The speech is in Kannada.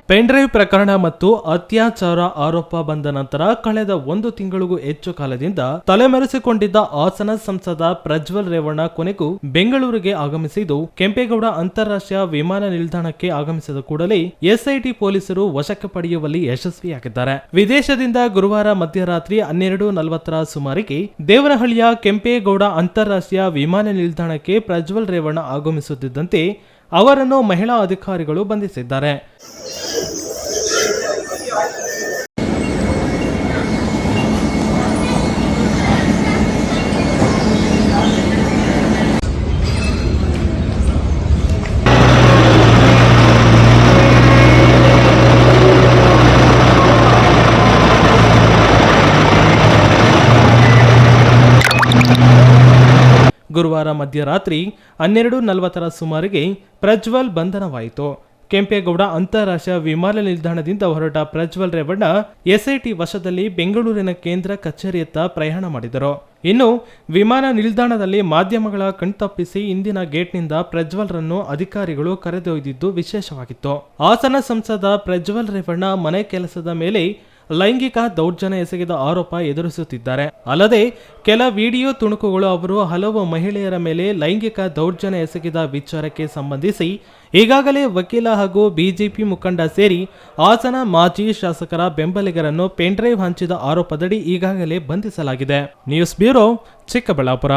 ಪೆನ್ ಡ್ರೈವ್ ಪ್ರಕರಣ ಮತ್ತು ಅತ್ಯಾಚಾರ ಆರೋಪ ಬಂದ ನಂತರ ಕಳೆದ 1 ತಿಂಗಳಿಗೂ ಹೆಚ್ಚು ಕಾಲದಿಂದ ತಲೆಮರೆಸಿಕೊಂಡಿದ್ದ ಹಾಸನ ಸಂಸದ ಪ್ರಜ್ವಲ್ ರೇವಣ್ಣ ಕೊನೆಗೂ ಬೆಂಗಳೂರಿಗೆ ಆಗಮಿಸಿದ್ದು, ಕೆಂಪೇಗೌಡ ಅಂತಾರಾಷ್ಟ್ರೀಯ ವಿಮಾನ ನಿಲ್ದಾಣಕ್ಕೆ ಆಗಮಿಸಿದ ಕೂಡಲೇ ಎಸ್ಐಟಿ ಪೊಲೀಸರು ವಶಕ್ಕೆ ಪಡೆಯುವಲ್ಲಿ ಯಶಸ್ವಿಯಾಗಿದ್ದಾರೆ. ವಿದೇಶದಿಂದ ಗುರುವಾರ ಮಧ್ಯರಾತ್ರಿ 12:40 ಸುಮಾರಿಗೆ ದೇವರಹಳ್ಳಿಯ ಕೆಂಪೇಗೌಡ ಅಂತಾರಾಷ್ಟ್ರೀಯ ವಿಮಾನ ನಿಲ್ದಾಣಕ್ಕೆ ಪ್ರಜ್ವಲ್ ರೇವಣ್ಣ ಆಗಮಿಸುತ್ತಿದ್ದಂತೆ ಅವರನ್ನು ಮಹಿಳಾ ಅಧಿಕಾರಿಗಳು ಬಂಧಿಸಿದ್ದಾರೆ. ಗುರುವಾರ ಮಧ್ಯರಾತ್ರಿ 12:40 ಸುಮಾರಿಗೆ ಪ್ರಜ್ವಲ್ ಬಂಧನವಾಯಿತು. ಕೆಂಪೇಗೌಡ ಅಂತಾರಾಷ್ಟ್ರೀಯ ವಿಮಾನ ನಿಲ್ದಾಣದಿಂದ ಹೊರಟ ಪ್ರಜ್ವಲ್ ರೇವಣ್ಣ ಎಸ್ಐಟಿ ವಶದಲ್ಲಿ ಬೆಂಗಳೂರಿನ ಕೇಂದ್ರ ಕಚೇರಿಯತ್ತ ಪ್ರಯಾಣ ಮಾಡಿದರು. ಇನ್ನು ವಿಮಾನ ನಿಲ್ದಾಣದಲ್ಲಿ ಮಾಧ್ಯಮಗಳ ಕಣ್ತಪ್ಪಿಸಿ ಇಂದಿನ ಗೇಟ್ನಿಂದ ಪ್ರಜ್ವಲ್ರನ್ನು ಅಧಿಕಾರಿಗಳು ಕರೆದೊಯ್ದಿದ್ದು ವಿಶೇಷವಾಗಿತ್ತು. ಹಾಸನ ಸಂಸದ ಪ್ರಜ್ವಲ್ ರೇವಣ್ಣ ಮನೆ ಕೆಲಸದ ಮೇಲೆ ಲೈಂಗಿಕ ದೌರ್ಜನ್ಯ ಎಸಗಿದ ಆರೋಪ ಎದುರಿಸುತ್ತಿದ್ದಾರೆ. ಅಲ್ಲದೆ ಕೆಲ ವಿಡಿಯೋ ತುಣುಕುಗಳು ಅವರು ಹಲವು ಮಹಿಳೆಯರ ಮೇಲೆ ಲೈಂಗಿಕ ದೌರ್ಜನ್ಯ ಎಸಗಿದ ವಿಚಾರಕ್ಕೆ ಸಂಬಂಧಿಸಿ ಈಗಾಗಲೇ ವಕೀಲ ಹಾಗೂ ಬಿಜೆಪಿ ಮುಖಂಡ ಸೇರಿ ಹಾಸನ ಮಾಜಿ ಶಾಸಕರ ಬೆಂಬಲಿಗರನ್ನು ಪೆನ್ ಡ್ರೈವ್ ಹಂಚಿದ ಆರೋಪದಡಿ ಈಗಾಗಲೇ ಬಂಧಿಸಲಾಗಿದೆ. News bureau, Chikkaballapur.